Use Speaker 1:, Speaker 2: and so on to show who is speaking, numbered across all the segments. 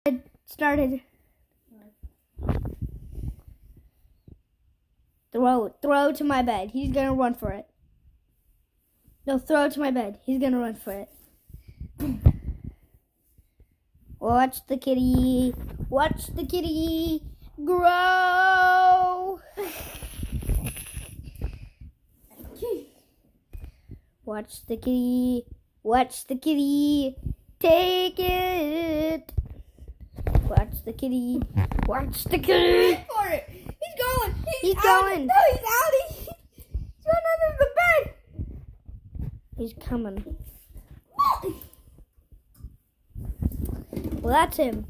Speaker 1: It started. Throw it to my bed. He's gonna run for it. No, throw it to my bed. He's gonna run for it. Watch the kitty. Watch the kitty grow. Watch the kitty. Watch the kitty. Take it. Watch the kitty. Watch the kitty.
Speaker 2: Wait for it. He's going.
Speaker 1: He's going.
Speaker 2: No, he's out. He's going under the bed.
Speaker 1: He's coming. Well, that's him.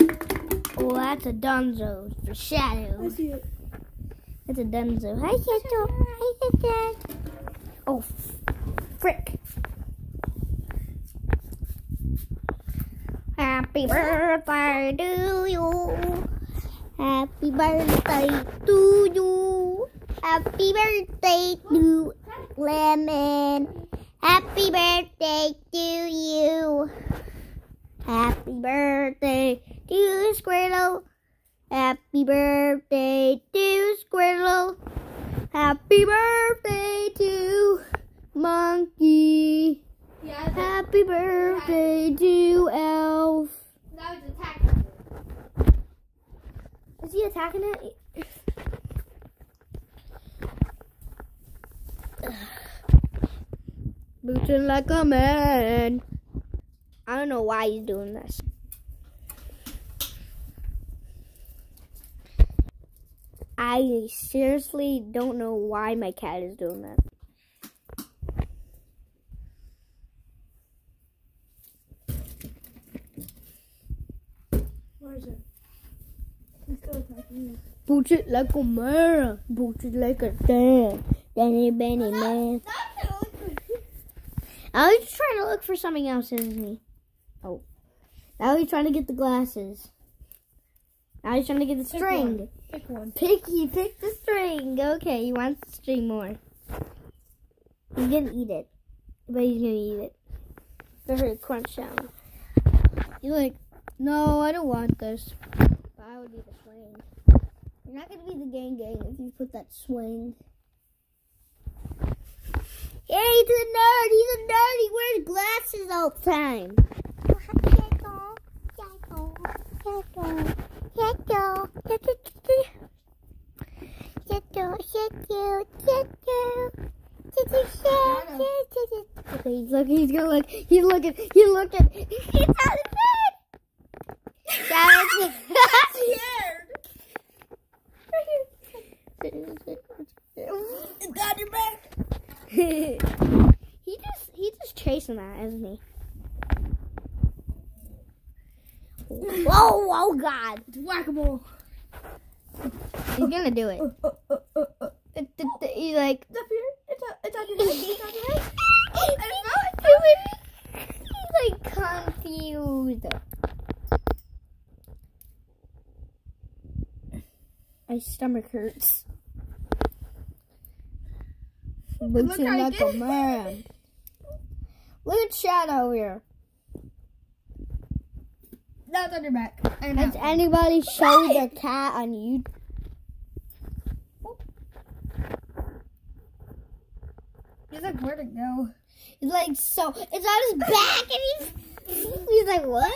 Speaker 1: Well, that's a Dunzo for Shadow.
Speaker 2: I see it.
Speaker 1: That's a Dunzo. Hi, Shadow. Hi, Shadow. Oh, frick. Happy birthday to you. Happy birthday to you. Happy birthday to Lemon. Happy birthday to you. Happy birthday to Squirtle. Happy birthday to Squirtle. Happy birthday to Monkey.
Speaker 2: Yeah,
Speaker 1: Happy birthday to Elf.
Speaker 2: that was attacking.
Speaker 1: Is he attacking it? Booting like a man. I don't know why he's doing this. I seriously don't know why my cat is doing that.
Speaker 2: Where is it? He's still attacking me.
Speaker 1: Boot it like a man. Boot it like a man. Danny Benny man. Now he's trying to look for something else, isn't he? Oh. Now he's trying to get the glasses. Now he's trying to get the string.
Speaker 2: Pick one.
Speaker 1: He picked the string. Okay, he wants the string more. He's gonna eat it. But he's gonna eat it. I heard a crunch sound. He's like, no, I don't want this. But I would eat the swing. You're not gonna be the gang if you put that swing. Yeah, he's a nerd. He's a nerd. He wears glasses all the time. Okay, he's looking. He's gonna look. He's looking. He's looking. He's out of bed. That's
Speaker 2: It's got your back.
Speaker 1: He's just chasing that, isn't he? Whoa! Oh God!
Speaker 2: It's whack-a-mole.
Speaker 1: He's gonna do it. He's like,
Speaker 2: It's up here. It's on your head. It's on your head.
Speaker 1: He's like confused. My stomach hurts. Booting
Speaker 2: how he
Speaker 1: like a
Speaker 2: did it.
Speaker 1: man. Look at Shadow here.
Speaker 2: Now it's on your back. And
Speaker 1: Has
Speaker 2: now.
Speaker 1: anybody showed their cat on YouTube?
Speaker 2: He's like, where'd it go?
Speaker 1: It's like so. It's on his back, and he's like, what?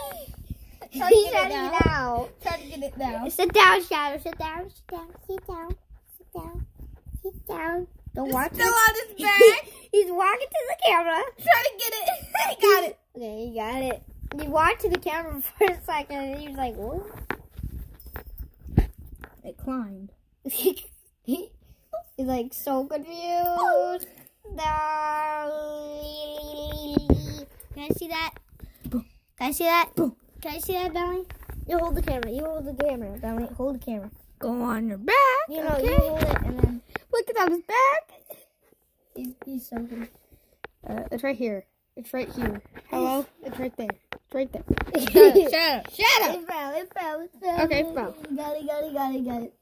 Speaker 2: Try to
Speaker 1: He's
Speaker 2: get it
Speaker 1: ready
Speaker 2: now.
Speaker 1: now.
Speaker 2: Try to get it now.
Speaker 1: Sit down, Shadow. Sit down. Sit down. Sit down. Sit down. Sit down. Don't
Speaker 2: It's
Speaker 1: walk.
Speaker 2: still on his back.
Speaker 1: He's walking to the camera.
Speaker 2: Try to get it. He got it.
Speaker 1: Okay, he got it. He walked to the camera for a second, and he was like, what?
Speaker 2: It climbed.
Speaker 1: He's like so confused. No. Can I see that? Can I see that? Can I see that, Belly? You hold the camera. You hold the camera, Belly. Hold the camera.
Speaker 2: Go on your back.
Speaker 1: You know,
Speaker 2: okay.
Speaker 1: you hold it, and then
Speaker 2: Look, it's on his back.
Speaker 1: he's so good.
Speaker 2: It's right here. It's right here. Hello? It's right there. It's right there.
Speaker 1: Shut
Speaker 2: Shut up.
Speaker 1: It fell. It fell. It fell.
Speaker 2: Okay, it fell.
Speaker 1: Got it.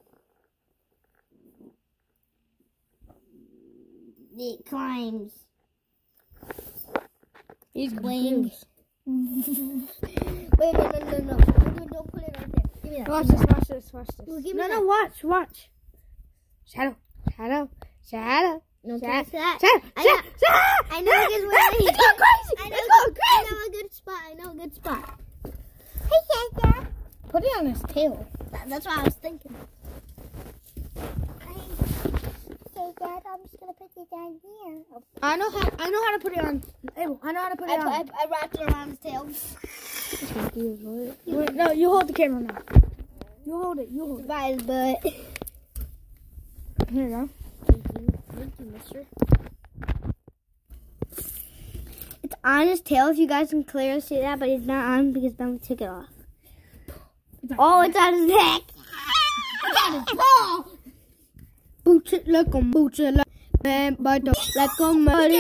Speaker 1: It climbs.
Speaker 2: He's
Speaker 1: Playing.
Speaker 2: confused.
Speaker 1: Wait, no. Don't put it right there. Give me that.
Speaker 2: Watch this.
Speaker 1: Well, give me
Speaker 2: No,
Speaker 1: that.
Speaker 2: watch. Shadow.
Speaker 1: No,
Speaker 2: Shadow.
Speaker 1: catch that.
Speaker 2: Shadow.
Speaker 1: I know a good way.
Speaker 2: It's going crazy.
Speaker 1: I know a good spot. Hey, Shadow.
Speaker 2: Put it on his tail.
Speaker 1: That's what I was thinking. Okay, Dad, I'm just gonna put it down here.
Speaker 2: I know how to put it on. Abel, I know how to put it on.
Speaker 1: I wrapped it around his tail.
Speaker 2: Wait, no, you hold the camera now. You hold it.
Speaker 1: By his butt.
Speaker 2: Here you go.
Speaker 1: Thank you, mister. It's on his tail, if you guys can clearly see that, but it's not on because Ben took it off. It's on his neck. It's on his paw.
Speaker 2: Boots it like a man, but like a man.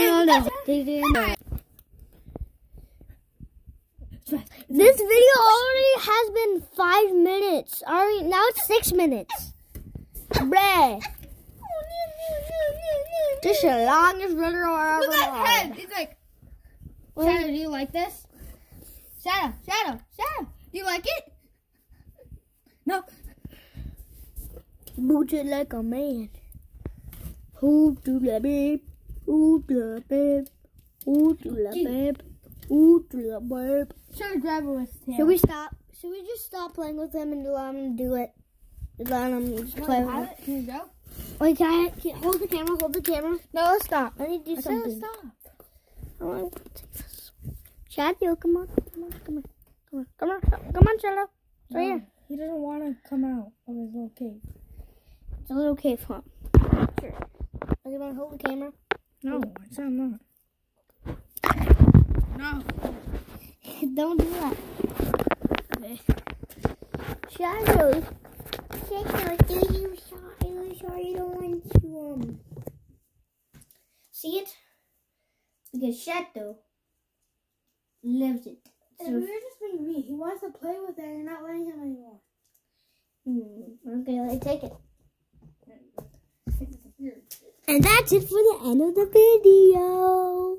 Speaker 1: This video already has been 5 minutes. Already, now it's 6 minutes. Bleh.
Speaker 2: This is the longest video I ever
Speaker 1: Look at
Speaker 2: had.
Speaker 1: head. It's like,
Speaker 2: Shadow, do you like this? Shadow. Do you like it? No.
Speaker 1: boots it like a man. Who to the babe? Who to the babe? Who to the babe? Who to the babe?
Speaker 2: Should grab it with his tail.
Speaker 1: Should we stop? Should we just stop playing with him and allow him to do it? Let him just play with it.
Speaker 2: Can you go?
Speaker 1: Wait, can I hold the camera? Hold the camera.
Speaker 2: No, let's stop.
Speaker 1: I need to do
Speaker 2: I said let's
Speaker 1: something.
Speaker 2: stop.
Speaker 1: I want to take this. Shadow, come on, Shadow. It's right here.
Speaker 2: He doesn't want to come out of his little cave.
Speaker 1: It's a little cave, huh? Sure. Are you want to hold the camera?
Speaker 2: No, I said I'm not. No.
Speaker 1: Don't do that. Okay. Shadow, do you sorry you don't want to see it? Because Shadow lives it.
Speaker 2: So you're just being me. He wants to play with it and you're not letting him anymore.
Speaker 1: Okay, let's take it. And that's it for the end of the video.